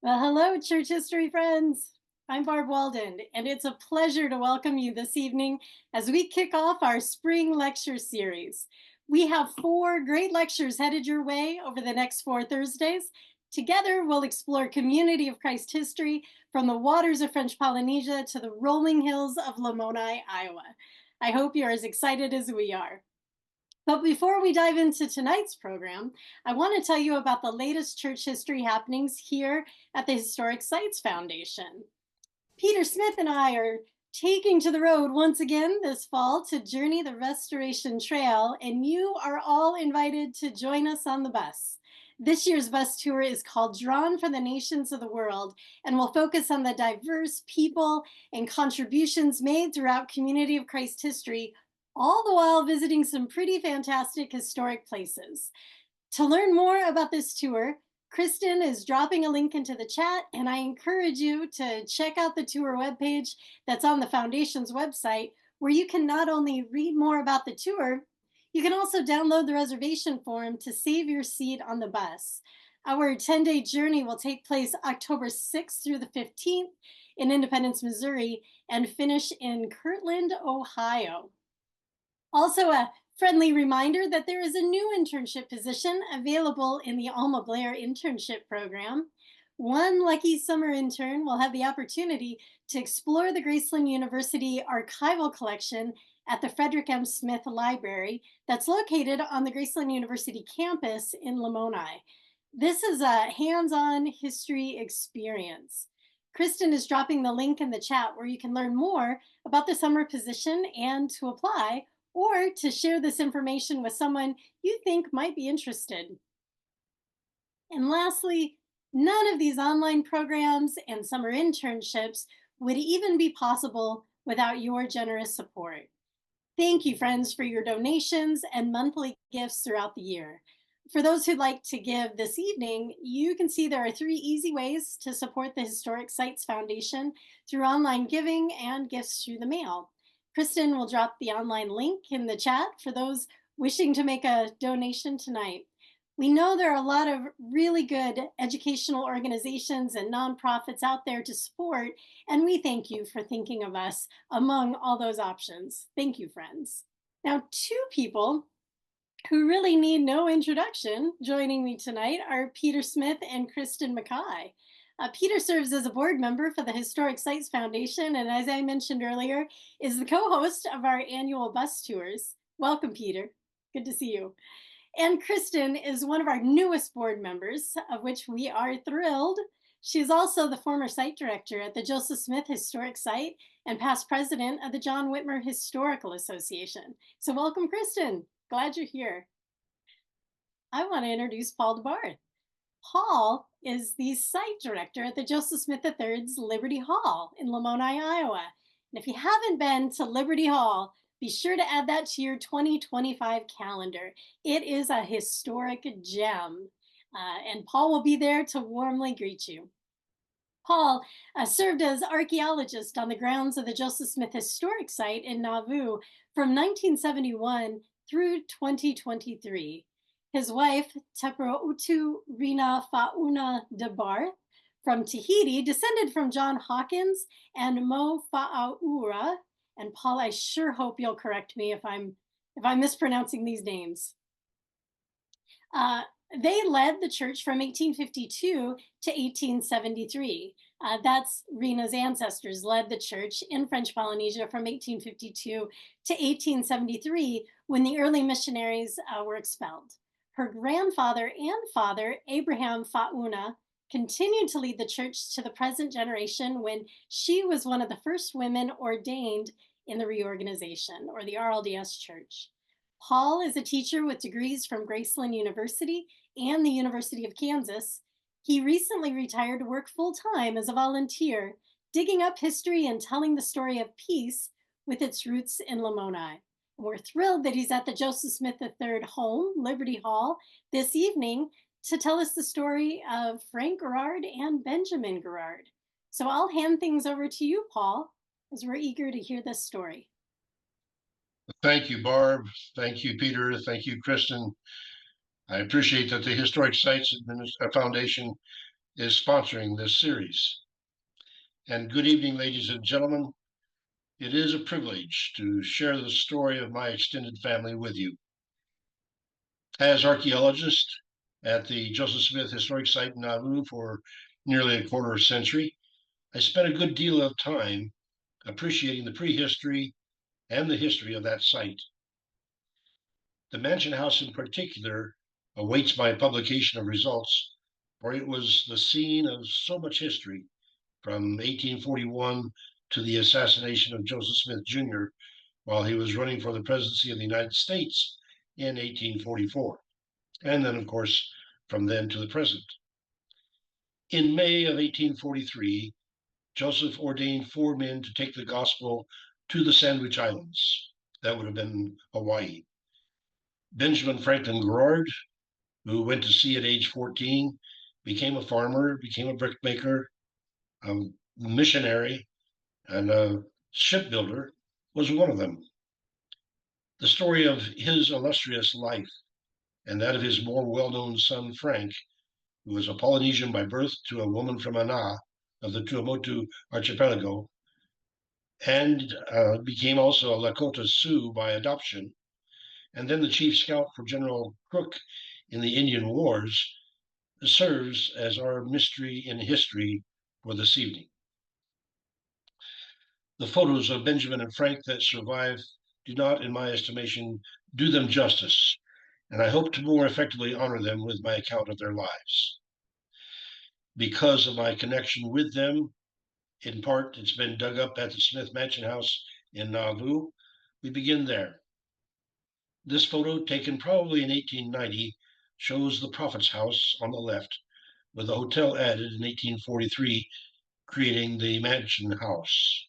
Well, hello, church history friends. I'm Barb Walden, and it's a pleasure to welcome you this evening as we kick off our spring lecture series. We have four great lectures headed your way over the next 4 Thursdays. Together, we'll explore Community of Christ history from the waters of French Polynesia to the rolling hills of Lamoni, Iowa. I hope you're as excited as we are. But before we dive into tonight's program, I want to tell you about the latest church history happenings here at the Historic Sites Foundation. Peter Smith and I are taking to the road once again this fall to journey the Restoration Trail, and you are all invited to join us on the bus. This year's bus tour is called Drawn from the Nations of the World and will focus on the diverse people and contributions made throughout Community of Christ history, all the while visiting some pretty fantastic historic places. To learn more about this tour, Kristen is dropping a link into the chat, and I encourage you to check out the tour webpage that's on the Foundation's website, where you can not only read more about the tour, you can also download the reservation form to save your seat on the bus. Our 10-day journey will take place October 6th through the 15th in Independence, Missouri, and finish in Kirtland, Ohio. Also, a friendly reminder that there is a new internship position available in the Alma Blair internship program. One lucky summer intern will have the opportunity to explore the Graceland University archival collection at the Frederick M. Smith Library that's located on the Graceland University campus in Lamoni. This is a hands-on history experience. Kristen is dropping the link in the chat where you can learn more about the summer position and to apply, or to share this information with someone you think might be interested. And lastly, none of these online programs and summer internships would even be possible without your generous support. Thank you, friends, for your donations and monthly gifts throughout the year. For those who'd like to give this evening, you can see there are 3 easy ways to support the Historic Sites Foundation through online giving and gifts through the mail. Kristen will drop the online link in the chat for those wishing to make a donation tonight. We know there are a lot of really good educational organizations and nonprofits out there to support, and we thank you for thinking of us among all those options. Thank you, friends. Now, 2 people who really need no introduction joining me tonight are Peter Smith and Kristen Mackay. Peter serves as a board member for the Historic Sites Foundation, and as I mentioned earlier, is the co-host of our annual bus tours. Welcome, Peter. Good to see you. And Kristen is one of our newest board members, of which we are thrilled. She's also the former site director at the Joseph Smith Historic Site and past president of the John Whitmer Historical Association. So welcome, Kristen. Glad you're here. I want to introduce Paul DeBarthe. Paul is the site director at the Joseph Smith III's Liberty Hall in Lamoni, Iowa. And if you haven't been to Liberty Hall, be sure to add that to your 2025 calendar. It is a historic gem, and Paul will be there to warmly greet you. Paul served as archaeologist on the grounds of the Joseph Smith Historic Site in Nauvoo from 1971 through 2023. His wife, Tepero'utu Rina Fa'una DeBarthe, from Tahiti, descended from John Hawkins and Mo Fa'aura. And Paul, I sure hope you'll correct me if I'm mispronouncing these names. They led the church from 1852 to 1873. That's Rena's ancestors led the church in French Polynesia from 1852 to 1873 when the early missionaries were expelled. Her grandfather and father, Abraham Fa'una, continued to lead the church to the present generation when she was one of the first women ordained in the reorganization, or the RLDS Church. Paul is a teacher with degrees from Graceland University and the University of Kansas. He recently retired to work full-time as a volunteer, digging up history and telling the story of peace with its roots in Lamoni. We're thrilled that he's at the Joseph Smith III home, Liberty Hall, this evening to tell us the story of Frank Grouard and Benjamin Grouard. So I'll hand things over to you, Paul, as we're eager to hear this story. Thank you, Barb. Thank you, Peter. Thank you, Kristen. I appreciate that the Historic Sites Foundation is sponsoring this series. And good evening, ladies and gentlemen. It is a privilege to share the story of my extended family with you. As archaeologist at the Joseph Smith Historic Site in Nauvoo for nearly a quarter century, I spent a good deal of time appreciating the prehistory and the history of that site. The mansion house in particular awaits my publication of results, for it was the scene of so much history from 1841 to the assassination of Joseph Smith Jr. while he was running for the presidency of the United States in 1844. And then, of course, from then to the present. In May of 1843, Joseph ordained 4 men to take the gospel to the Sandwich Islands. That would have been Hawaii. Benjamin Franklin Grouard, who went to sea at age 14, became a farmer, became a brickmaker, a missionary, and a shipbuilder, was one of them. The story of his illustrious life and that of his more well-known son, Frank, who was a Polynesian by birth to a woman from Ana of the Tuamotu archipelago, and became also a Lakota Sioux by adoption, and then the chief scout for General Crook in the Indian Wars, serves as our mystery in history for this evening. The photos of Benjamin and Frank that survive do not, in my estimation, do them justice, and I hope to more effectively honor them with my account of their lives. Because of my connection with them, in part, it's been dug up at the Smith Mansion House in Nauvoo. We begin there. This photo, taken probably in 1890, shows the Prophet's House on the left, with a hotel added in 1843, creating the Mansion House.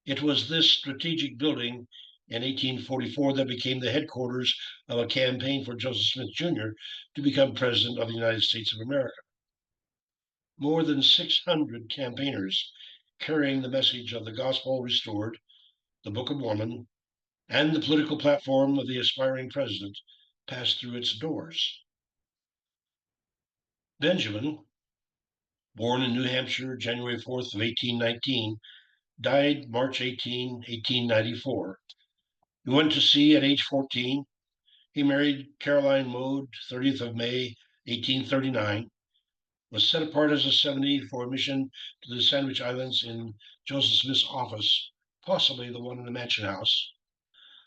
It was this strategic building in 1844 that became the headquarters of a campaign for Joseph Smith Jr. to become President of the United States of America. More than 600 campaigners carrying the message of the gospel restored, the Book of Mormon, and the political platform of the aspiring president passed through its doors. Benjamin, born in New Hampshire, January 4th of 1819, died March 18, 1894. He went to sea at age 14. He married Caroline Mode, 30th of May, 1839, was set apart as a 70 for a mission to the Sandwich Islands in Joseph Smith's office, possibly the one in the Mansion House,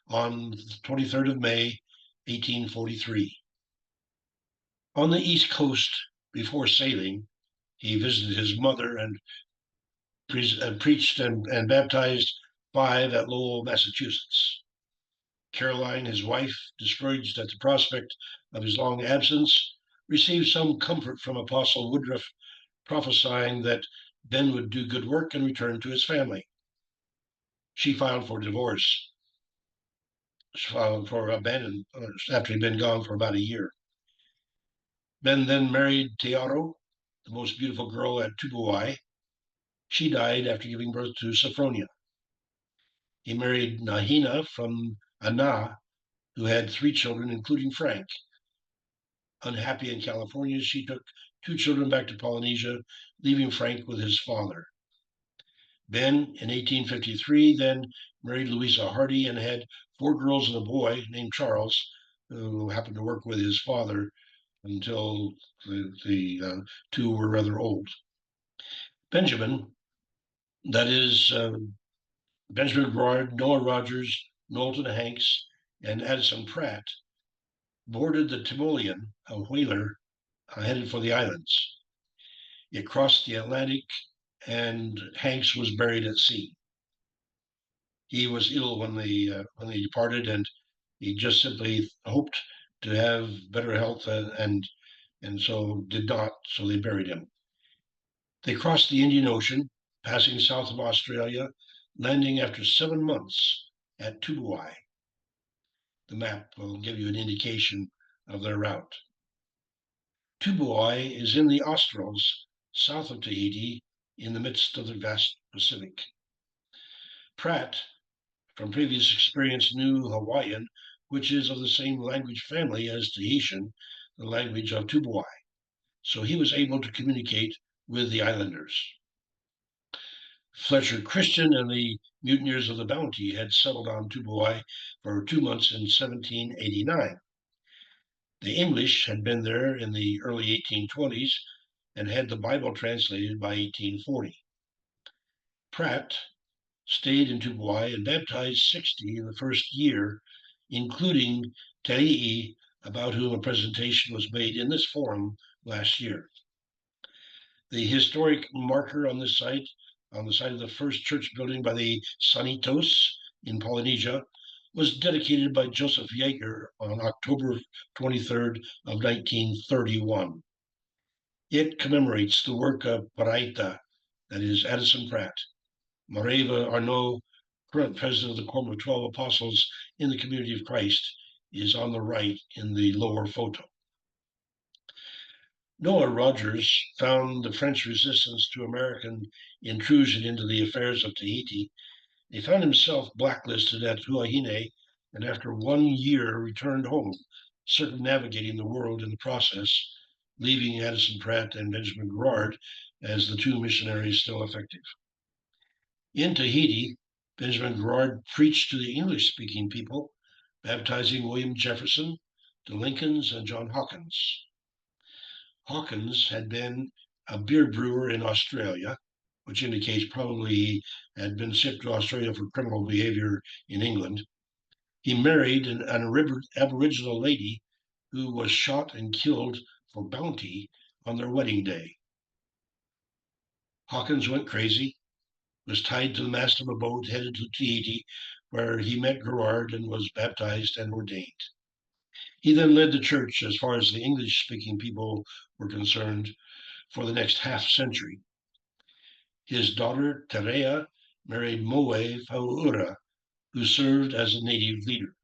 on the 23rd of May, 1843. On the East Coast, before sailing, he visited his mother and preached and baptized 5 at Lowell, Massachusetts. Caroline, his wife, discouraged at the prospect of his long absence, received some comfort from Apostle Woodruff, prophesying that Ben would do good work and return to his family. She filed for divorce. She filed for abandonment after he'd been gone for about a year. Ben then married Tearo, the most beautiful girl at Tubuai. She died after giving birth to Sophronia. He married Nahina from Ana, who had 3 children, including Frank. Unhappy in California, she took 2 children back to Polynesia, leaving Frank with his father. Ben, in 1853, then married Louisa Hardy and had 4 girls and a boy named Charles, who happened to work with his father until the 2 were rather old. Benjamin, that is Benjamin Grouard, Noah Rogers, Knowlton Hanks, and Addison Pratt, boarded the Timoleon, a whaler headed for the islands. It crossed the Atlantic, and Hanks was buried at sea. He was ill when they departed, and he just simply hoped to have better health, and so did not. So they buried him. They crossed the Indian Ocean, passing south of Australia, landing after 7 months at Tubuai. The map will give you an indication of their route. Tubuai is in the Australs, south of Tahiti, in the midst of the vast Pacific. Pratt, from previous experience, knew Hawaiian, which is of the same language family as Tahitian, the language of Tubuai. so he was able to communicate with the islanders. Fletcher Christian and the mutineers of the Bounty had settled on Tubuai for 2 months in 1789. The English had been there in the early 1820s and had the Bible translated by 1840. Pratt stayed in Tubuai and baptized 60 in the first year, including Te'i'i, about whom a presentation was made in this forum last year. The historic marker on this site, on the site of the first church building by the Sanitos in Polynesia, was dedicated by Joseph Yeager on October 23rd of 1931. It commemorates the work of Paraita, that is Addison Pratt. Mareva Arnaud, current president of the Quorum of 12 Apostles in the Community of Christ, is on the right in the lower photo. Noah Rogers found the French resistance to American intrusion into the affairs of Tahiti. He found himself blacklisted at Huahine, and after 1 year returned home, circumnavigating the world in the process, leaving Addison Pratt and Benjamin Grouard as the two missionaries still effective. In Tahiti, Benjamin Grouard preached to the English-speaking people, baptizing William Jefferson, the Lincolns, and John Hawkins. Hawkins had been a beer brewer in Australia, which indicates probably he had been shipped to Australia for criminal behavior in England. He married an Aboriginal lady who was shot and killed for bounty on their wedding day. Hawkins went crazy, was tied to the mast of a boat headed to Tahiti, where he met Grouard and was baptized and ordained. He then led the church, as far as the English-speaking people were concerned, for the next half century. His daughter, Terea, married Moe Fauura, who served as a native leader.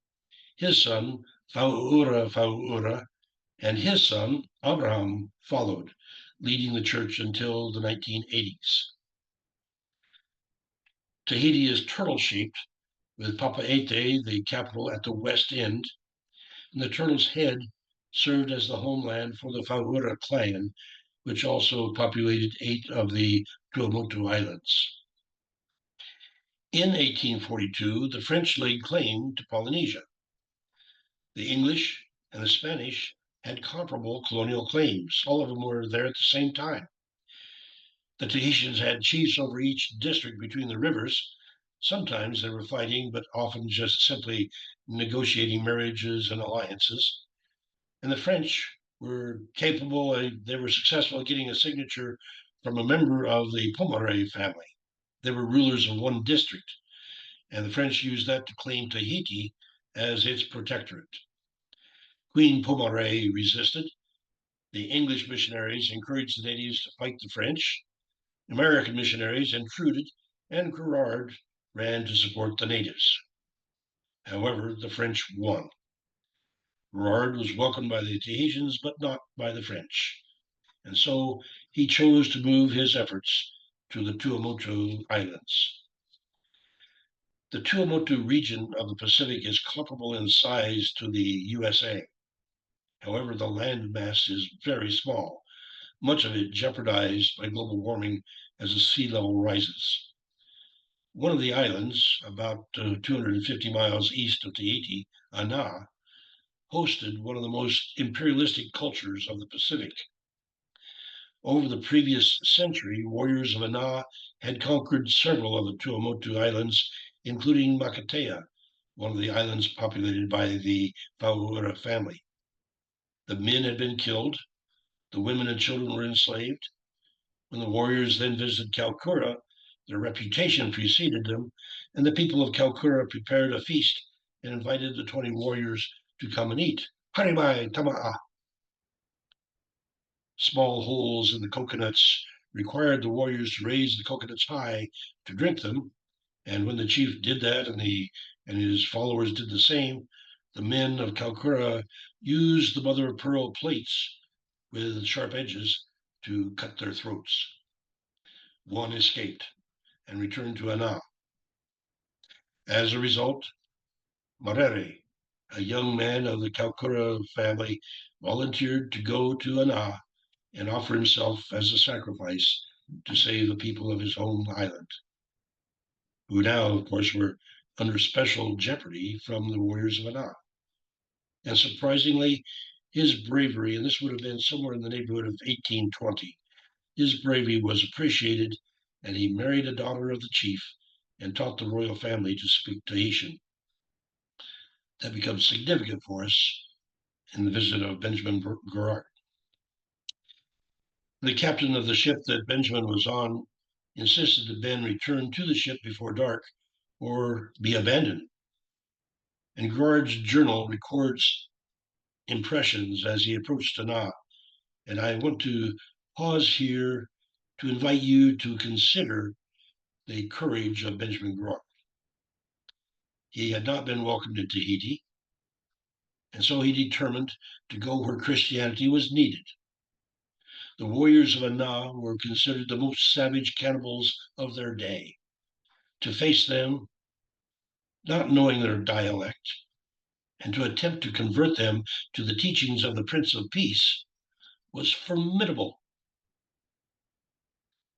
His son, Fauura, and his son, Abraham, followed, leading the church until the 1980s. Tahiti is turtle-shaped, with Papeete, the capital, at the west end, and the turtle's head served as the homeland for the Fauura clan, which also populated 8 of the Tuamotu Islands. In 1842, the French laid claim to Polynesia. The English and the Spanish had comparable colonial claims. All of them were there at the same time. The Tahitians had chiefs over each district between the rivers. Sometimes they were fighting, but often just simply negotiating marriages and alliances. And the French were capable, they were successful at getting a signature from a member of the Pomare family. They were rulers of one district, and the French used that to claim Tahiti as its protectorate. Queen Pomare resisted. The English missionaries encouraged the natives to fight the French. American missionaries intruded, and Grouard ran to support the natives. However, the French won. Grouard was welcomed by the Tahitians, but not by the French. And so he chose to move his efforts to the Tuamotu Islands. The Tuamotu region of the Pacific is comparable in size to the USA. However, the land mass is very small, much of it jeopardized by global warming as the sea level rises. One of the islands, about 250 miles east of Tahiti, Ana, hosted one of the most imperialistic cultures of the Pacific. Over the previous century, warriors of Ana had conquered several of the Tuamotu Islands, including Makatea, one of the islands populated by the Fauura family. The men had been killed, the women and children were enslaved. When the warriors then visited Kaikoura, their reputation preceded them, and the people of Kaikoura prepared a feast and invited the 20 warriors to come and eat. Harimai Tama'a. Small holes in the coconuts required the warriors to raise the coconuts high to drink them, and when the chief did that and his followers did the same, the men of Kaikoura used the mother of pearl plates with sharp edges to cut their throats. One escaped and returned to Ana. As a result, Marere, a young man of the Kaikoura family, volunteered to go to Ana and offer himself as a sacrifice to save the people of his home island, who now, of course, were under special jeopardy from the warriors of Anna. And surprisingly, his bravery, and this would have been somewhere in the neighborhood of 1820, his bravery was appreciated, and he married a daughter of the chief and taught the royal family to speak Tahitian. That becomes significant for us in the visit of Benjamin Grouard. The captain of the ship that Benjamin was on insisted that Ben return to the ship before dark or be abandoned. And Grouard's journal records impressions as he approached Tanaa. And I want to pause here to invite you to consider the courage of Benjamin Grouard. He had not been welcomed in Tahiti, and so he determined to go where Christianity was needed. The warriors of Anna were considered the most savage cannibals of their day. To face them, not knowing their dialect, and to attempt to convert them to the teachings of the Prince of Peace was formidable.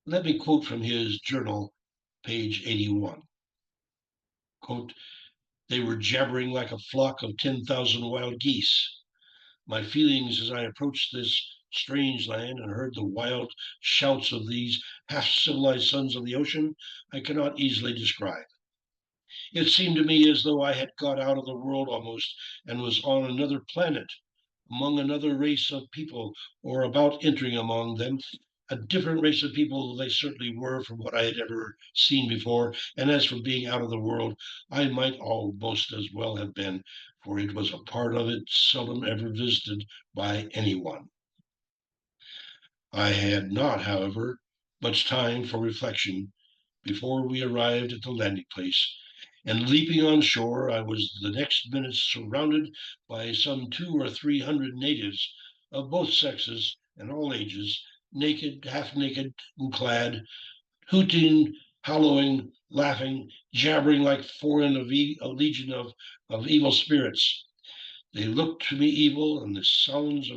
Let me quote from his journal, page 81. Quote, "They were jabbering like a flock of 10,000 wild geese. My feelings as I approached this strange land and heard the wild shouts of these half-civilized sons of the ocean, I cannot easily describe. It seemed to me as though I had got out of the world almost and was on another planet, among another race of people, or about entering among them. A different race of people they certainly were from what I had ever seen before. And as for being out of the world, I might almost as well have been, for it was a part of it seldom ever visited by anyone. I had not, however, much time for reflection before we arrived at the landing place, and leaping on shore, I was the next minute surrounded by some 200 or 300 natives of both sexes and all ages, naked, half naked, and clad, hooting, hallooing, laughing, jabbering like a legion of evil spirits. They looked to me evil and the sounds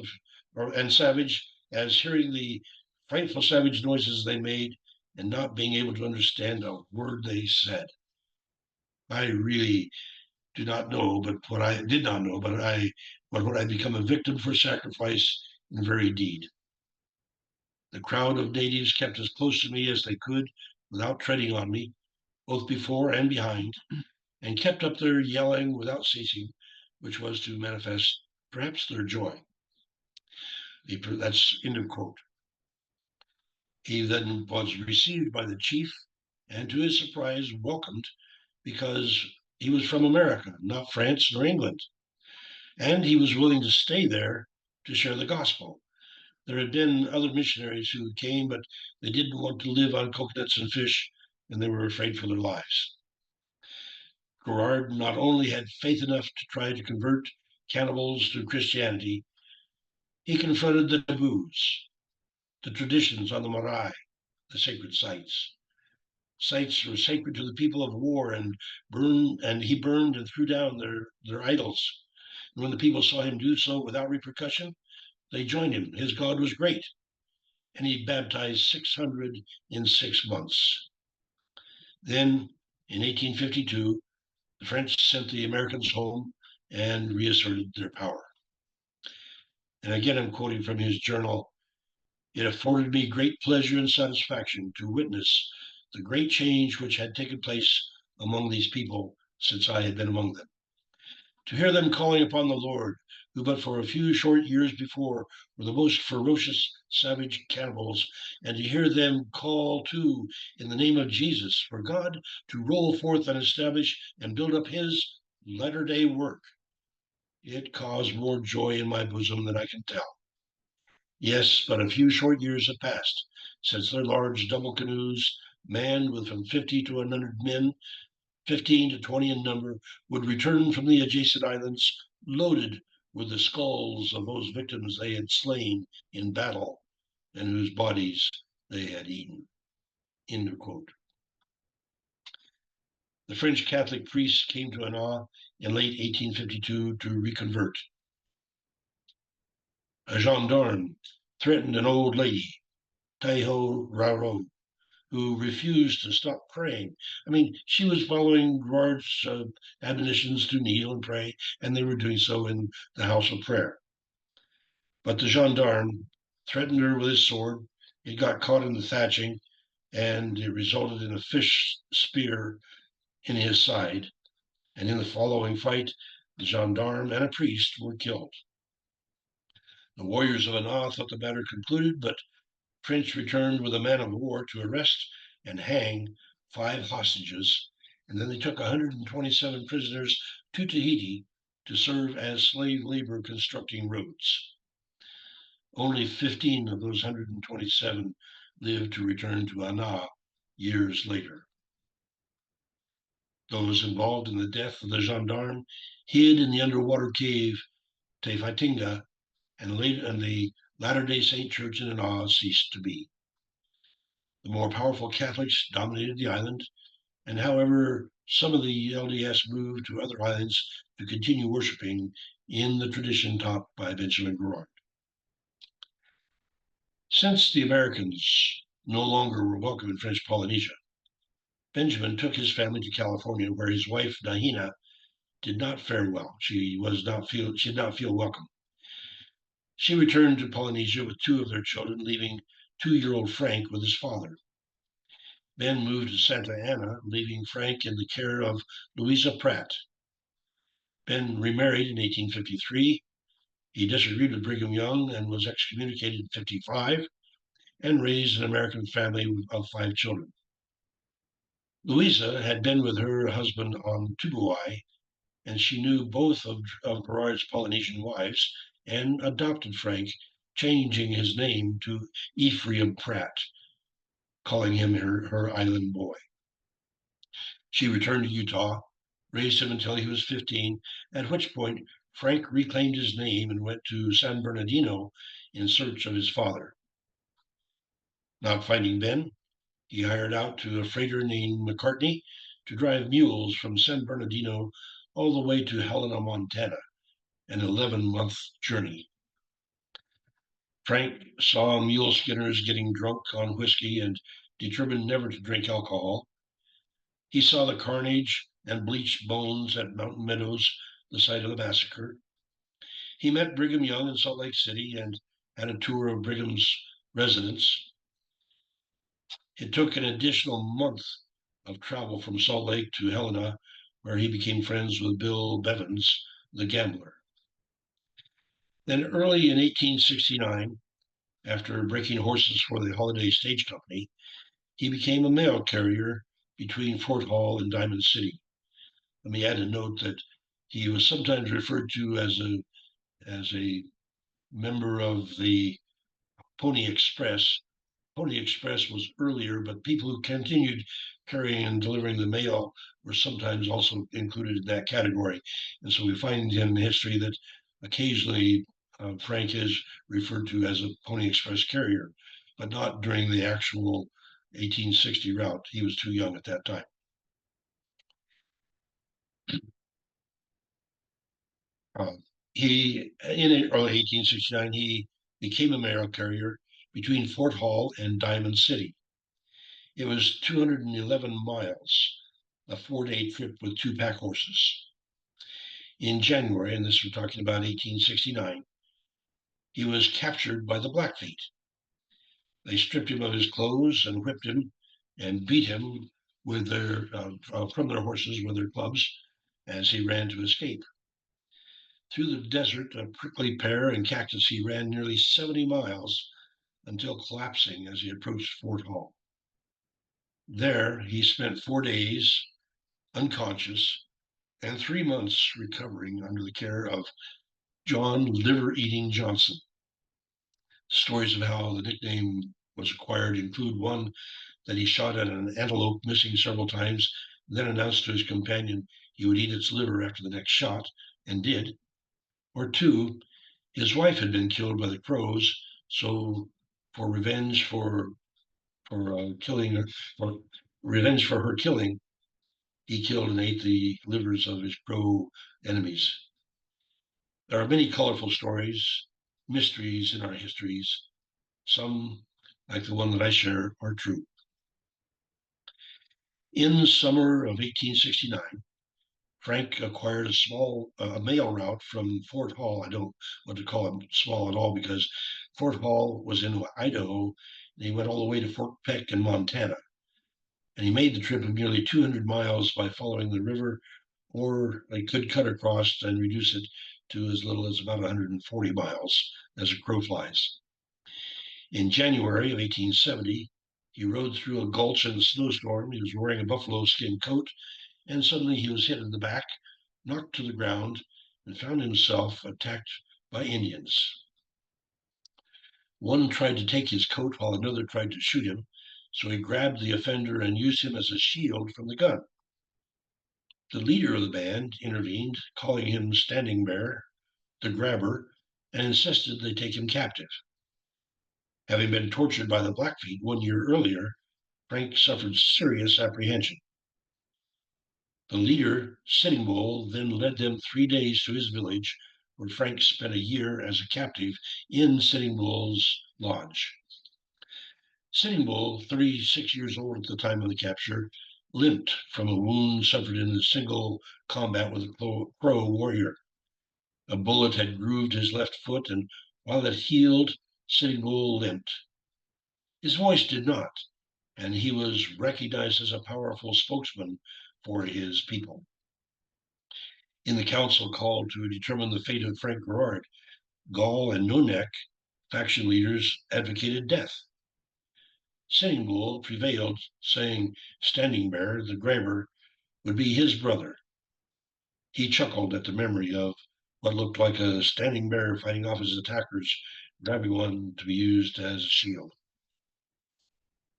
and savage, as hearing the frightful savage noises they made and not being able to understand a word they said. I really do not know, but what I did not know, but would I become a victim for sacrifice in very deed. The crowd of natives kept as close to me as they could without treading on me, both before and behind, and kept up their yelling without ceasing, which was to manifest perhaps their joy. That's end of quote. He then was received by the chief and to his surprise welcomed because he was from America, not France nor England. And he was willing to stay there to share the gospel. There had been other missionaries who came, but they didn't want to live on coconuts and fish, and they were afraid for their lives. Grouard not only had faith enough to try to convert cannibals to Christianity, he confronted the taboos, the traditions on the marae, the sacred sites. Sites were sacred to the people of war, and he burned and threw down their idols. And when the people saw him do so without repercussion, they joined him. His God was great, and he baptized 600 in 6 months. Then, in 1852, the French sent the Americans home and reasserted their power. And again, I'm quoting from his journal. It afforded me great pleasure and satisfaction to witness the great change which had taken place among these people since I had been among them. To hear them calling upon the Lord, who but for a few short years before were the most ferocious, savage cannibals, and to hear them call too in the name of Jesus for God to roll forth and establish and build up his latter-day work, it caused more joy in my bosom than I can tell. Yes, but a few short years have passed since their large double canoes, manned with from 50 to 100 men, 15 to 20 in number, would return from the adjacent islands loaded with the skulls of those victims they had slain in battle and whose bodies they had eaten. End of quote. The French Catholic priests came to Anna in late 1852 to reconvert. A gendarme threatened an old lady, Taiho Raro, who refused to stop praying. I mean, she was following Grouard's admonitions to kneel and pray, and they were doing so in the house of prayer. But the gendarme threatened her with his sword. It got caught in the thatching, and it resulted in a fish spear in his side. And in the following fight, the gendarme and a priest were killed. The warriors of Anah thought the matter concluded, but French returned with a man of war to arrest and hang 5 hostages, and then they took 127 prisoners to Tahiti to serve as slave labor constructing roads. Only 15 of those 127 lived to return to Anah years later. Those involved in the death of the gendarme hid in the underwater cave Te Whaitinga, and the Latter-day Saint Church in Anah ceased to be. The more powerful Catholics dominated the island, and however, some of the LDS moved to other islands to continue worshiping in the tradition taught by Benjamin Grouard. Since the Americans no longer were welcome in French Polynesia, Benjamin took his family to California, where his wife Nahina did not fare well. She did not feel welcome. She returned to Polynesia with 2 of their children, leaving 2-year-old Frank with his father. Ben moved to Santa Ana, leaving Frank in the care of Louisa Pratt. Ben remarried in 1853. He disagreed with Brigham Young and was excommunicated in 55, and raised an American family of 5 children. Louisa had been with her husband on Tubuai, and she knew both of Grouard's Polynesian wives, and adopted Frank, changing his name to Ephraim Pratt, calling him her island boy. She returned to Utah, raised him until he was 15, at which point Frank reclaimed his name and went to San Bernardino in search of his father. Not finding Ben, he hired out to a freighter named McCartney to drive mules from San Bernardino all the way to Helena, Montana, an 11-month journey. Frank saw mule skinners getting drunk on whiskey and determined never to drink alcohol. He saw the carnage and bleached bones at Mountain Meadows, the site of the massacre. He met Brigham Young in Salt Lake City and had a tour of Brigham's residence. It took an additional month of travel from Salt Lake to Helena, where he became friends with Bill Bevins, the gambler. Then early in 1869, after breaking horses for the Holiday Stage Company, he became a mail carrier between Fort Hall and Diamond City. Let me add a note that he was sometimes referred to as a member of the Pony Express. Pony Express was earlier, but people who continued carrying and delivering the mail were sometimes also included in that category. And so we find in history that occasionally Frank is referred to as a Pony Express carrier, but not during the actual 1860 route. He was too young at that time. In early 1869, he became a mail carrier between Fort Hall and Diamond City. It was 211 miles, a 4-day trip with 2 pack horses. In January, and this we're talking about 1869, he was captured by the Blackfeet. They stripped him of his clothes and whipped him and beat him with from their horses with their clubs as he ran to escape. Through the desert of prickly pear and cactus, he ran nearly 70 miles until collapsing as he approached Fort Hall. There, he spent 4 days unconscious and 3 months recovering under the care of John Liver-Eating Johnson. Stories of how the nickname was acquired include one that he shot at an antelope, missing several times, then announced to his companion he would eat its liver after the next shot, and did. Or 2, his wife had been killed by the crows, so for revenge for her killing, he killed and ate the livers of his crow enemies. There are many colorful stories, mysteries in our histories, Some, like the one that I share, are true. In the summer of 1869, Frank acquired a mail route from Fort Hall. I don't want to call it small at all because Fort Hall was in Idaho, and he went all the way to Fort Peck in Montana. And he made the trip of nearly 200 miles by following the river, or they could cut across and reduce it to as little as about 140 miles as a crow flies. In January of 1870, he rode through a gulch in a snowstorm. He was wearing a buffalo skin coat, and suddenly he was hit in the back, knocked to the ground, and found himself attacked by Indians. One tried to take his coat while another tried to shoot him, so he grabbed the offender and used him as a shield from the gun. The leader of the band intervened, calling him Standing Bear, the grabber, and insisted they take him captive. Having been tortured by the Blackfeet 1 year earlier, Frank suffered serious apprehension. The leader, Sitting Bull, then led them 3 days to his village, where Frank spent a year as a captive in Sitting Bull's lodge. Sitting Bull, 36 years old at the time of the capture, limped from a wound suffered in a single combat with a Crow warrior. A bullet had grooved his left foot, and while it healed, Sitting Bull limped. His voice did not, and he was recognized as a powerful spokesman for his people. In the council called to determine the fate of Frank Grouard, Gall and No Neck, faction leaders, advocated death. Sitting Bull prevailed, saying Standing Bear, the grabber, would be his brother. He chuckled at the memory of what looked like a standing bear fighting off his attackers, grabbing one to be used as a shield.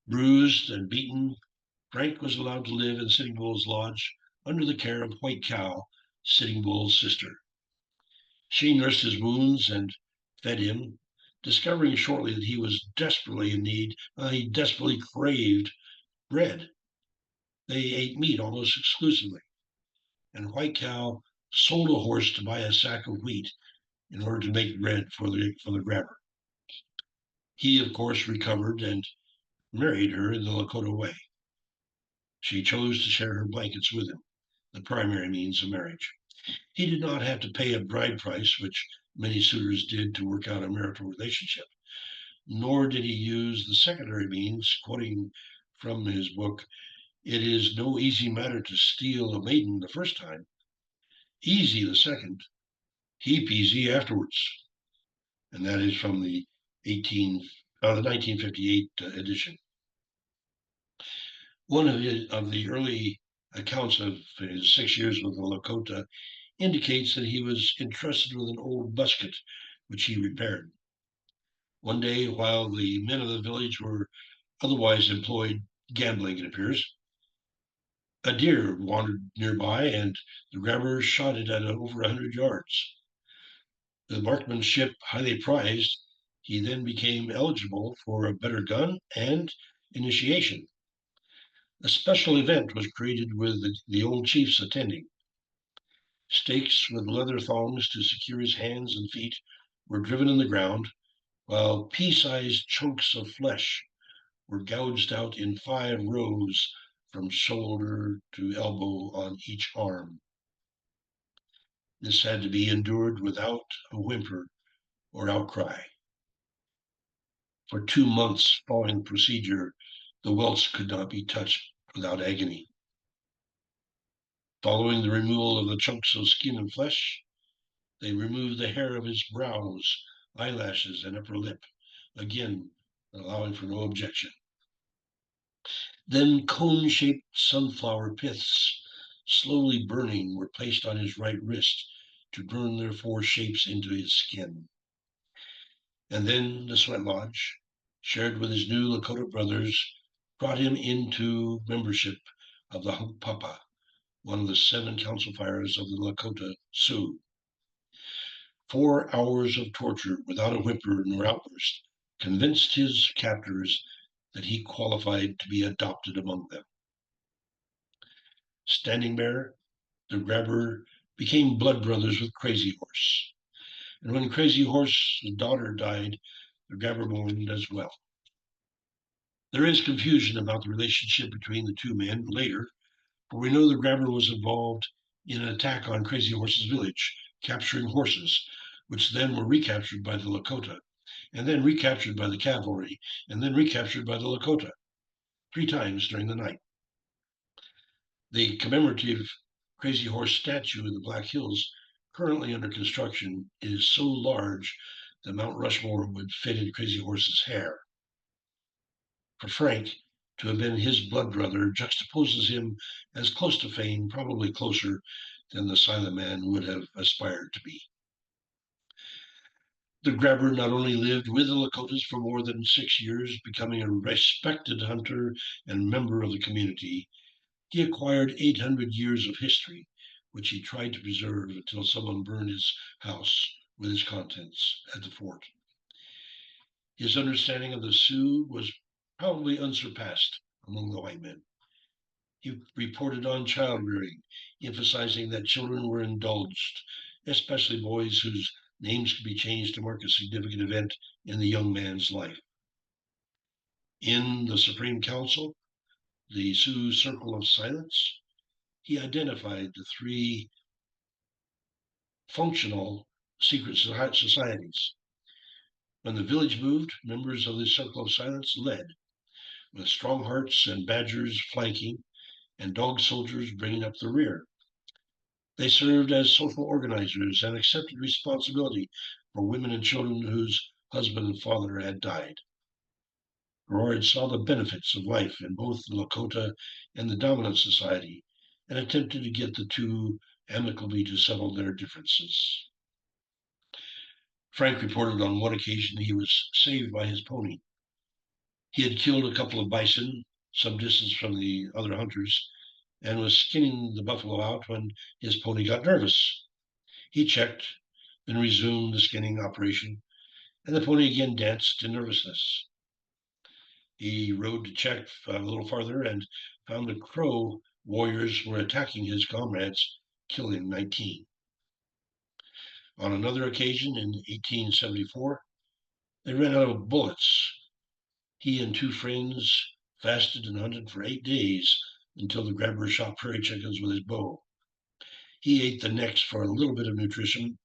Bruised and beaten, Frank was allowed to live in Sitting Bull's lodge under the care of White Cow, Sitting Bull's sister. She nursed his wounds and fed him, discovering shortly that he was desperately in need. He desperately craved bread. They ate meat almost exclusively, and White Cow sold a horse to buy a sack of wheat in order to make bread for the grabber. He, of course, recovered and married her in the Lakota way. She chose to share her blankets with him, the primary means of marriage. He did not have to pay a bride price, which many suitors did to work out a marital relationship, nor did he use the secondary means, quoting from his book, "It is no easy matter to steal a maiden the first time, easy the second, heap easy afterwards." And that is from the 1958 edition. One of the early accounts of his 6 years with the Lakota indicates that he was entrusted with an old musket, which he repaired. One day, while the men of the village were otherwise employed gambling, it appears, a deer wandered nearby, and the grabber shot it at over 100 yards. The marksmanship highly prized, he then became eligible for a better gun and initiation. A special event was created with the old chiefs attending. Stakes with leather thongs to secure his hands and feet were driven in the ground, while pea-sized chunks of flesh were gouged out in 5 rows from shoulder to elbow on each arm. This had to be endured without a whimper or outcry. For 2 months following the procedure, the welts could not be touched without agony. Following the removal of the chunks of skin and flesh, they removed the hair of his brows, eyelashes, and upper lip, again allowing for no objection. Then cone-shaped sunflower piths, slowly burning, were placed on his right wrist to burn their 4 shapes into his skin. And then the sweat lodge, shared with his new Lakota brothers, brought him into membership of the Hunkpapa, one of the 7 council fires of the Lakota Sioux. 4 hours of torture without a whimper nor outburst convinced his captors that he qualified to be adopted among them. Standing Bear, the grabber, became blood brothers with Crazy Horse. And when Crazy Horse's daughter died, the grabber mourned as well. There is confusion about the relationship between the two men later, for we know the grabber was involved in an attack on Crazy Horse's village, capturing horses, which then were recaptured by the Lakota, and then recaptured by the cavalry, and then recaptured by the Lakota 3 times during the night. The commemorative Crazy Horse statue in the Black Hills, currently under construction, is so large that Mount Rushmore would fit in Crazy Horse's hair. For Frank to have been his blood brother juxtaposes him as close to fame, probably closer than the silent man would have aspired to be. The grabber not only lived with the Lakotas for more than 6 years, becoming a respected hunter and member of the community, he acquired 800 years of history, which he tried to preserve until someone burned his house with its contents at the fort. His understanding of the Sioux was probably unsurpassed among the white men. He reported on child rearing, emphasizing that children were indulged, especially boys whose names could be changed to mark a significant event in the young man's life. In the Supreme Council, the Sioux Circle of Silence, he identified the 3 functional secret societies. When the village moved, members of the Circle of Silence led, with strong hearts and badgers flanking, and dog soldiers bringing up the rear. They served as social organizers and accepted responsibility for women and children whose husband and father had died. Grouard saw the benefits of life in both the Lakota and the dominant society and attempted to get the two amicably to settle their differences. Frank reported on one occasion he was saved by his pony. He had killed a couple of bison some distance from the other hunters and was skinning the buffalo out when his pony got nervous. He checked, then resumed the skinning operation, and the pony again danced in nervousness. He rode to check a little farther and found the Crow warriors were attacking his comrades, killing 19. On another occasion in 1874, they ran out of bullets. He and 2 friends fasted and hunted for 8 days until the grabber shot prairie chickens with his bow. He ate the necks for a little bit of nutrition,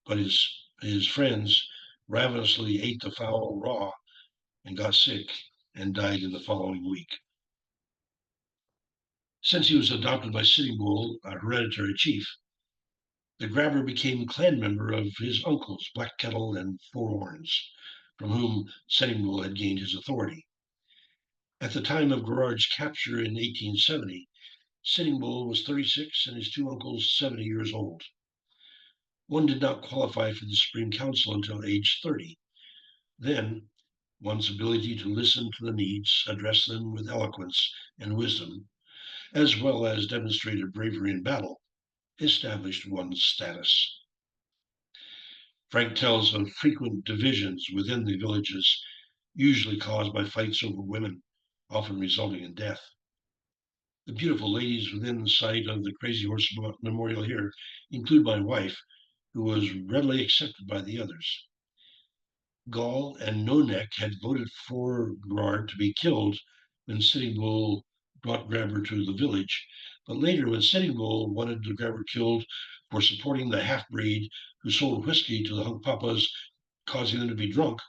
but his friends ravenously ate the fowl raw and got sick and died in the following week. Since he was adopted by Sitting Bull, a hereditary chief, the grabber became clan member of his uncles, Black Kettle and Four Horns, from whom Sitting Bull had gained his authority. At the time of Grouard's capture in 1870, Sitting Bull was 36 and his 2 uncles 70 years old. One did not qualify for the Supreme Council until age 30. Then, one's ability to listen to the needs, address them with eloquence and wisdom, as well as demonstrated bravery in battle, established one's status. Frank tells of frequent divisions within the villages, usually caused by fights over women, often resulting in death. The beautiful ladies within the site of the Crazy Horse Memorial here include my wife, who was readily accepted by the others. Gall and No Neck had voted for Grouard to be killed when Sitting Bull brought Grabber to the village, but later when Sitting Bull wanted the Grabber killed for supporting the half-breed who sold whiskey to the Hunkpapas, causing them to be drunk,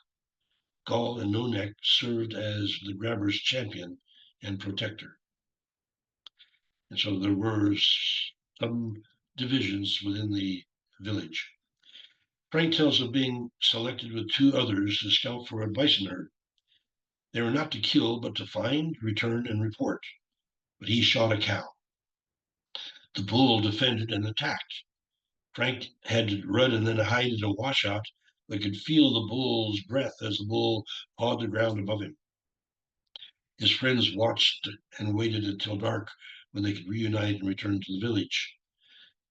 Gall and No Neck served as the Grabber's champion and protector. And so there were some divisions within the village. Frank tells of being selected with 2 others to scout for a bison herd. They were not to kill, but to find, return, and report. But he shot a cow. The bull defended and attacked. Frank had to run and then hide in a washout, but could feel the bull's breath as the bull pawed the ground above him. His friends watched and waited until dark when they could reunite and return to the village.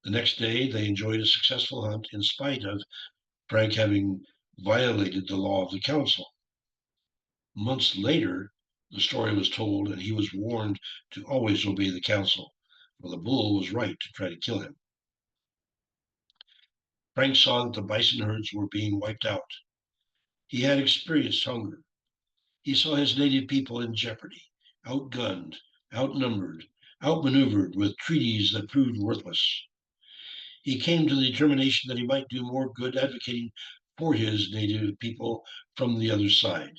The next day, they enjoyed a successful hunt in spite of Frank having violated the law of the council. Months later, the story was told, and he was warned to always obey the council, for the bull was right to try to kill him. Frank saw that the bison herds were being wiped out. He had experienced hunger. He saw his native people in jeopardy, outgunned, outnumbered, outmaneuvered with treaties that proved worthless. He came to the determination that he might do more good advocating for his native people from the other side.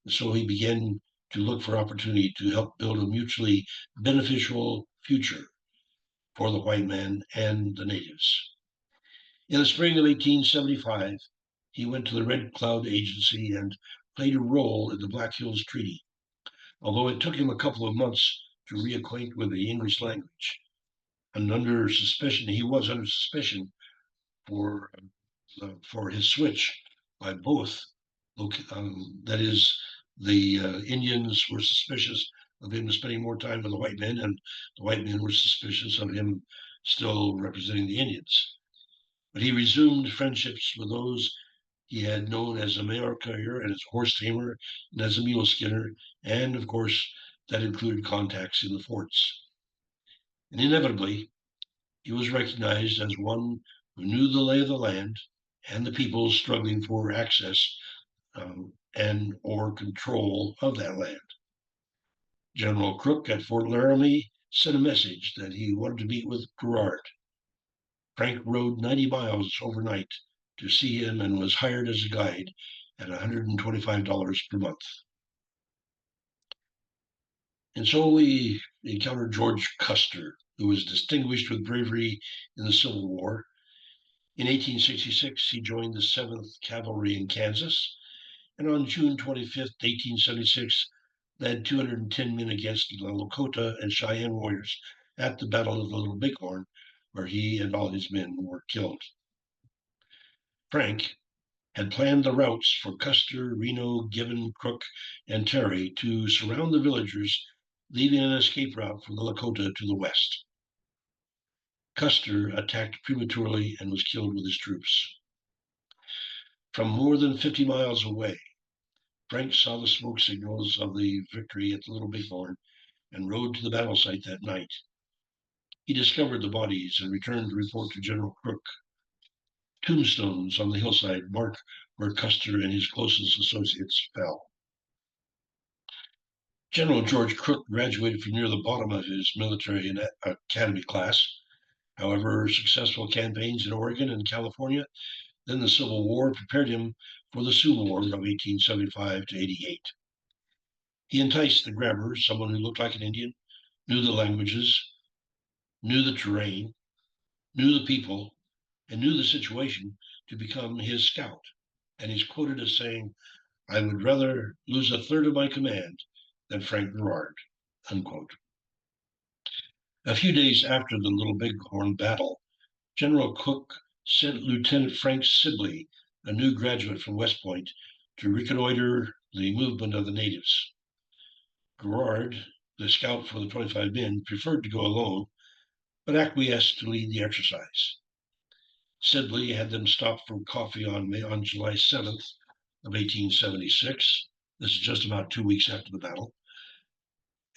And so he began to look for opportunity to help build a mutually beneficial future for the white man and the natives. In the spring of 1875, he went to the Red Cloud Agency and played a role in the Black Hills Treaty, although it took him a couple of months to reacquaint with the English language. And he was under suspicion for for his switch by both. That is, the Indians were suspicious of him spending more time with the white men, and the white men were suspicious of him still representing the Indians. But he resumed friendships with those he had known as a mail carrier and as a horse tamer and as a mule skinner, and of course, that included contacts in the forts. And inevitably, he was recognized as one who knew the lay of the land and the people struggling for access and or control of that land. General Crook at Fort Laramie sent a message that he wanted to meet with Grouard. Frank rode 90 miles overnight to see him and was hired as a guide at $125 per month. And so we encountered George Custer, who was distinguished with bravery in the Civil War. In 1866, he joined the 7th Cavalry in Kansas, and on June 25th, 1876, led 210 men against the Lakota and Cheyenne warriors at the Battle of the Little Bighorn, where he and all his men were killed. Frank had planned the routes for Custer, Reno, Gibbon, Crook, and Terry to surround the villagers, leaving an escape route from the Lakota to the west. Custer attacked prematurely and was killed with his troops. From more than 50 miles away, Frank saw the smoke signals of the victory at the Little Bighorn and rode to the battle site that night. He discovered the bodies and returned to report to General Crook. Tombstones on the hillside mark where Custer and his closest associates fell. General George Crook graduated from near the bottom of his military and academy class. However, successful campaigns in Oregon and California, then the Civil War, prepared him for the Sioux War of 1875 to 88. He enticed the grabber, someone who looked like an Indian, knew the languages, knew the terrain, knew the people, and knew the situation, to become his scout. And he's quoted as saying, "I would rather lose a third of my command than Frank Grouard," unquote. A few days after the Little Bighorn battle, General Crook sent Lieutenant Frank Sibley, a new graduate from West Point, to reconnoiter the movement of the natives. Grouard, the scout for the 25 men, preferred to go alone, but acquiesced to lead the exercise. Sibley had them stop for coffee on July 7th of 1876. This is just about 2 weeks after the battle.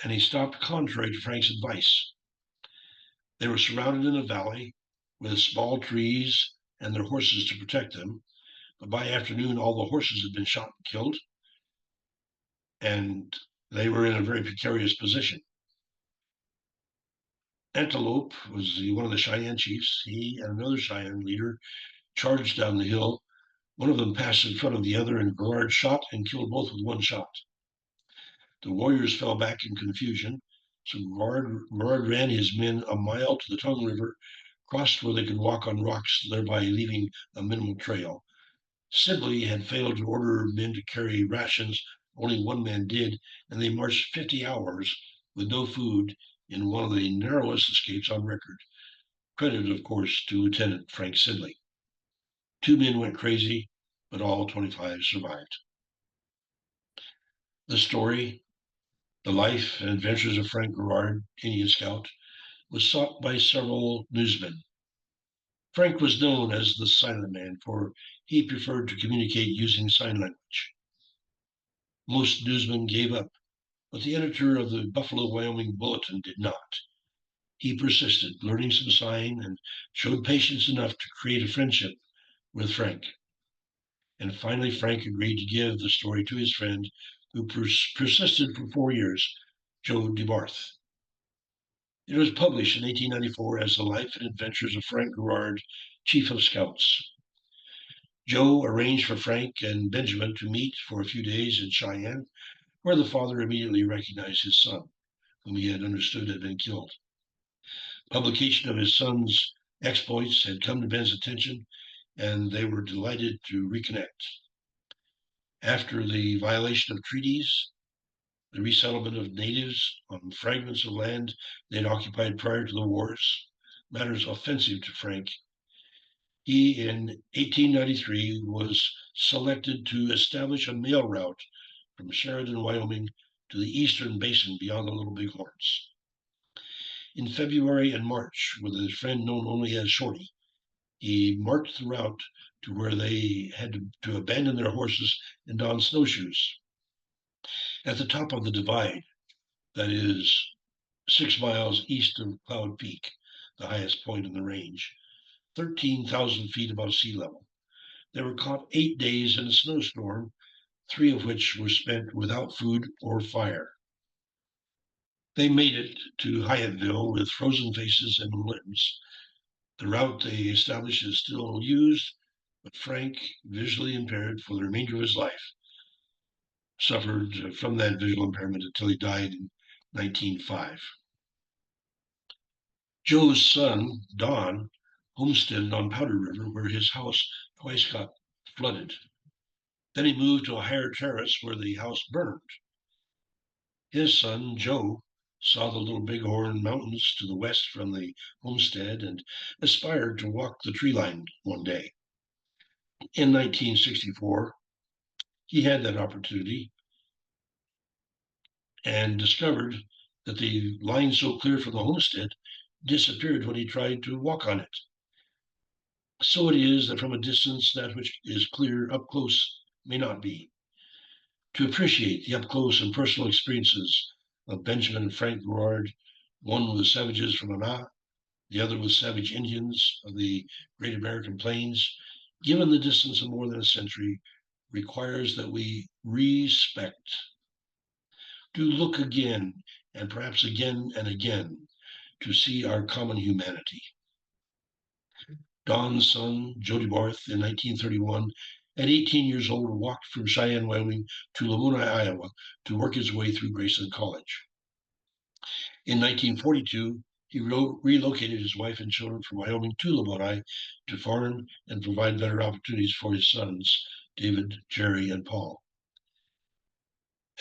And he stopped contrary to Frank's advice. They were surrounded in a valley with small trees and their horses to protect them. But by afternoon, all the horses had been shot and killed, and they were in a very precarious position. Antelope was one of the Cheyenne chiefs. He and another Cheyenne leader charged down the hill. One of them passed in front of the other, and Grouard shot and killed both with one shot. The warriors fell back in confusion, so Grouard ran his men a mile to the Tongue River, crossed where they could walk on rocks, thereby leaving a minimal trail. Sibley had failed to order men to carry rations. Only one man did, and they marched 50 hours with no food in one of the narrowest escapes on record. Credit, of course, to Lieutenant Frank Sibley. 2 men went crazy, but all 25 survived. The story, the life and adventures of Frank Grouard, Indian Scout, was sought by several newsmen. Frank was known as the Silent Man, for he preferred to communicate using sign language. Most newsmen gave up, but the editor of the Buffalo, Wyoming Bulletin did not. He persisted, learning some sign, and showed patience enough to create a friendship with Frank. And finally, Frank agreed to give the story to his friend, who persisted for 4 years, Joe DeBarthe. It was published in 1894 as The Life and Adventures of Frank Grouard, Chief of Scouts. Joe arranged for Frank and Benjamin to meet for a few days in Cheyenne, where the father immediately recognized his son, whom he had understood had been killed. Publication of his son's exploits had come to Ben's attention, and they were delighted to reconnect. After the violation of treaties, the resettlement of natives on fragments of land they had occupied prior to the wars, matters offensive to Frank, he in 1893 was selected to establish a mail route from Sheridan, Wyoming to the eastern basin beyond the Little Bighorns. In February and March, with his friend known only as Shorty, he marked the route to where they had to abandon their horses and don snowshoes. At the top of the divide, that is 6 miles east of Cloud Peak, the highest point in the range, 13,000 feet above sea level, they were caught 8 days in a snowstorm, 3 of which were spent without food or fire. They made it to Hyattville with frozen faces and limbs. The route they established is still used, but Frank, visually impaired for the remainder of his life, suffered from that visual impairment until he died in 1905. Joe's son, Don, homesteaded on Powder River, where his house twice got flooded. Then he moved to a higher terrace where the house burned. His son, Joe, saw the Little Bighorn Mountains to the west from the homestead and aspired to walk the tree line one day. In 1964, he had that opportunity and discovered that the line so clear from the homestead disappeared when he tried to walk on it. So it is that from a distance, that which is clear up close may not be. To appreciate the up close and personal experiences of Benjamin and Frank Grouard, one with savages from Anna, the other with savage Indians of the Great American Plains, given the distance of more than a century, requires that we respect, to look again, and perhaps again and again, to see our common humanity. Don's son, Joe DeBarthe, in 1931, at 18 years old, walked from Cheyenne, Wyoming to Lamoni, Iowa, to work his way through Graceland College. In 1942, he relocated his wife and children from Wyoming to Lamoni to farm and provide better opportunities for his sons, David, Jerry, and Paul.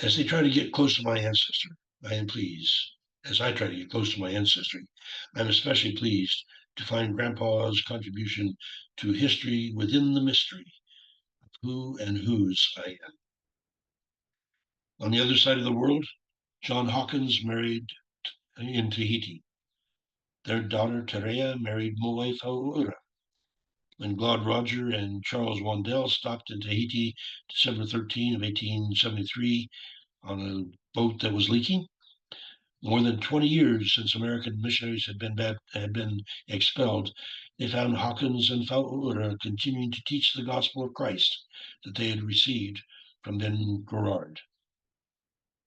As they try to get close to my ancestor, I am pleased. As I try to get close to my ancestry, I'm especially pleased to find Grandpa's contribution to history within the mystery of who and whose I am. On the other side of the world, John Hawkins married in Tahiti. Their daughter Terea married Moe Fauura. When Claude Roger and Charles Wandel stopped in Tahiti December 13 of 1873 on a boat that was leaking, more than 20 years since American missionaries had been expelled, they found Hawkins and Fauura continuing to teach the gospel of Christ that they had received from Ben Grouard.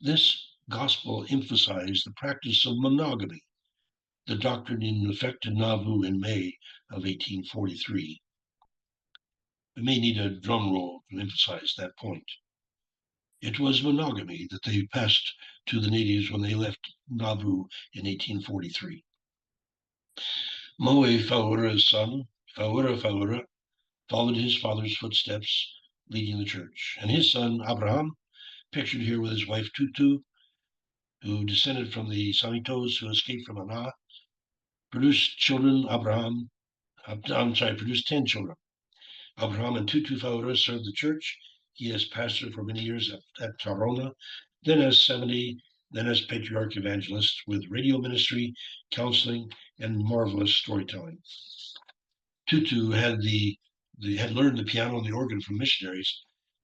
This gospel emphasized the practice of monogamy, the doctrine in effect in Nauvoo in May of 1843. We may need a drum roll to emphasize that point. It was monogamy that they passed to the natives when they left Nauvoo in 1843. Moe Fauura's son, Fauura, followed his father's footsteps, leading the church. And his son, Abraham, pictured here with his wife Tutu, who descended from the Samitos who escaped from Anna, produced 10 children. Abraham and Tutu Fauura served the church. He as pastor for many years at Tarona, then as 70, then as patriarch evangelist with radio ministry, counseling, and marvelous storytelling. Tutu had learned the piano and the organ from missionaries,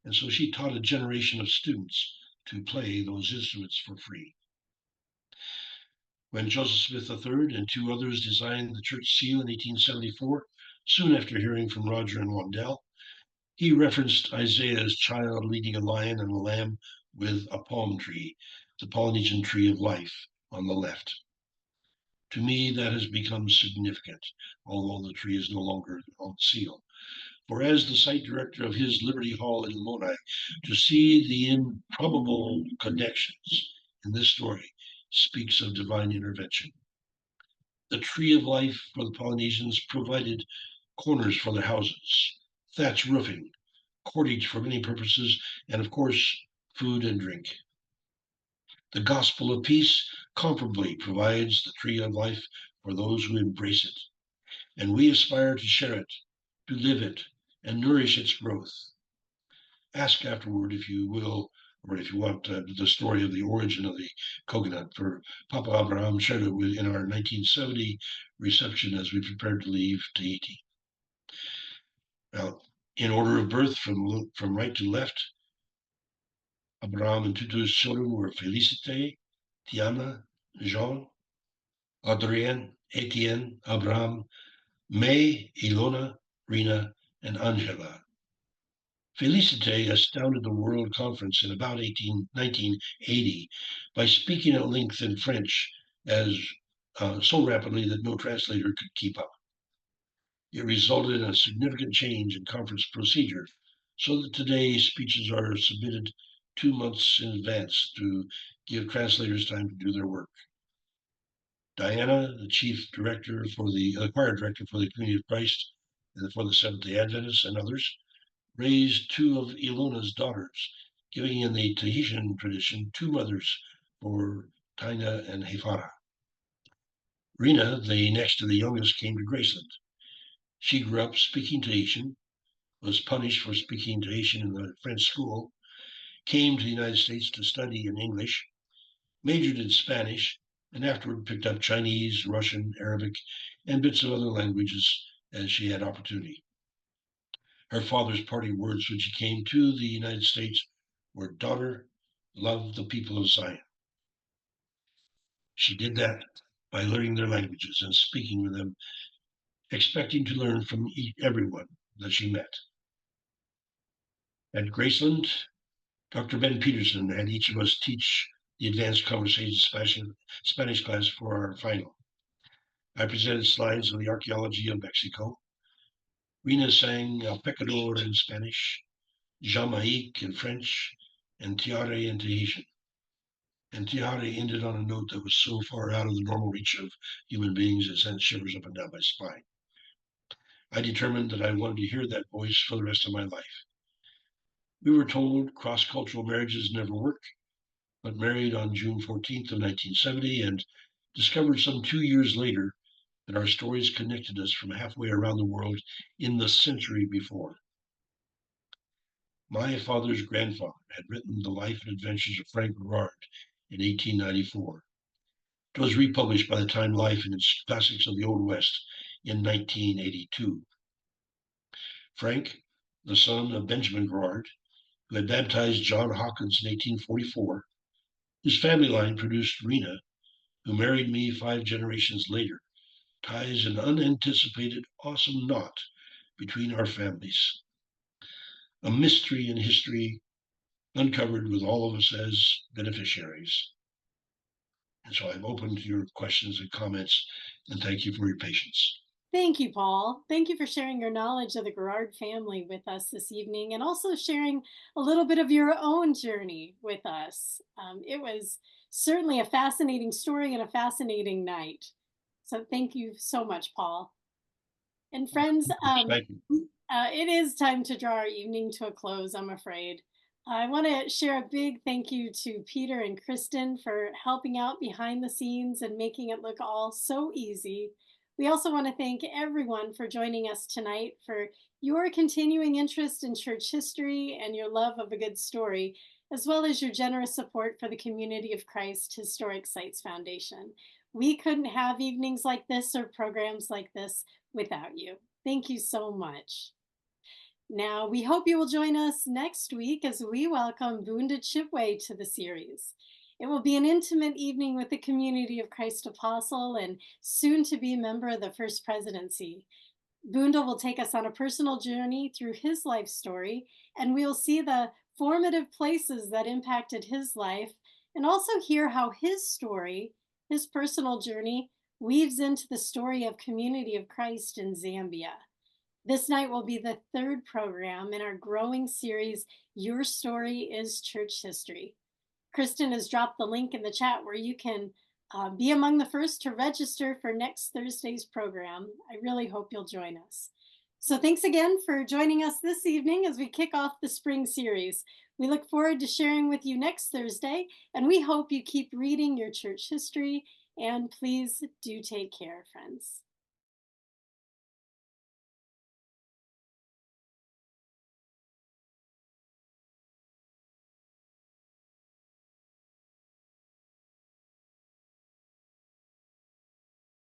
and so she taught a generation of students to play those instruments for free. When Joseph Smith III and 2 others designed the church seal in 1874, soon after hearing from Roger and Wandel, He referenced Isaiah's child leading a lion and a lamb with a palm tree, the Polynesian tree of life, on the left. To me, that has become significant, although the tree is no longer on the seal. For as the site director of his Liberty Hall in Lamoni, to see the improbable connections in this story speaks of divine intervention. The tree of life for the Polynesians provided corners for their houses, thatch roofing, cordage for many purposes, and of course, food and drink. The gospel of peace comparably provides the tree of life for those who embrace it, and we aspire to share it, to live it, and nourish its growth. Ask afterward, if you will, or if you want, the story of the origin of the coconut, for Papa Abraham shared it in our 1970 reception as we prepared to leave Tahiti. Now, in order of birth from right to left, Abraham and Tutu's children were Felicite, Tiana, Jean, Adrien, Etienne, Abraham, May, Ilona, Rina, and Angela. Felicite astounded the World Conference in about 1980 by speaking at length in French as so rapidly that no translator could keep up. It resulted in a significant change in conference procedure, so that today speeches are submitted 2 months in advance to give translators time to do their work. Diana, the chief director for the choir director for the Community of Christ and for the Seventh-day Adventists and others, raised two of Ilona's daughters, giving in the Tahitian tradition two mothers for Taina and Hefara. Rina, the next to the youngest, came to Graceland. She grew up speaking Tahitian, was punished for speaking Tahitian in the French school, came to the United States to study in English, majored in Spanish, and afterward picked up Chinese, Russian, Arabic, and bits of other languages as she had opportunity. Her father's parting words when she came to the United States were, "Daughter, love the people of Zion." She did that by learning their languages and speaking with them, expecting to learn from everyone that she met. At Graceland, Dr. Ben Peterson had each of us teach the advanced conversation Spanish class for our final. I presented slides on the archaeology of Mexico. Rina sang El Pecador in Spanish, Jamaique in French, and Tiare in Tahitian. And Tiare ended on a note that was so far out of the normal reach of human beings it sent shivers up and down my spine. I determined that I wanted to hear that voice for the rest of my life. We were told cross-cultural marriages never work, but married on June 14th of 1970 and discovered some 2 years later that our stories connected us from halfway around the world in the century before. My father's grandfather had written The Life and Adventures of Frank Grouard in 1894. It was republished by the Time Life in its Classics of the Old West in 1982. Frank, the son of Benjamin Grouard, who had baptized John Hawkins in 1844, his family line produced Rena, who married me 5 generations later, ties an unanticipated, awesome knot between our families. A mystery in history uncovered with all of us as beneficiaries. And so I'm open to your questions and comments, and thank you for your patience. Thank you, Paul. Thank you for sharing your knowledge of the Grouard family with us this evening and also sharing a little bit of your own journey with us. It was certainly a fascinating story and a fascinating night. So thank you so much, Paul. And friends, Thank you. it is time to draw our evening to a close, I'm afraid. I want to share a big thank you to Peter and Kristen for helping out behind the scenes and making it look all so easy. We also want to thank everyone for joining us tonight, for your continuing interest in church history and your love of a good story, as well as your generous support for the Community of Christ Historic Sites Foundation. We couldn't have evenings like this or programs like this without you. Thank you so much. Now, we hope you will join us next week as we welcome Bunda Chipway to the series. It will be an intimate evening with the Community of Christ Apostle and soon to be member of the First Presidency. Boondle will take us on a personal journey through his life story, and we'll see the formative places that impacted his life and also hear how his story, his personal journey, weaves into the story of Community of Christ in Zambia. This night will be the third program in our growing series, Your Story is Church History. Kristen has dropped the link in the chat where you can be among the first to register for next Thursday's program. I really hope you'll join us. So thanks again for joining us this evening as we kick off the spring series. We look forward to sharing with you next Thursday, and we hope you keep reading your church history. And please do take care, friends.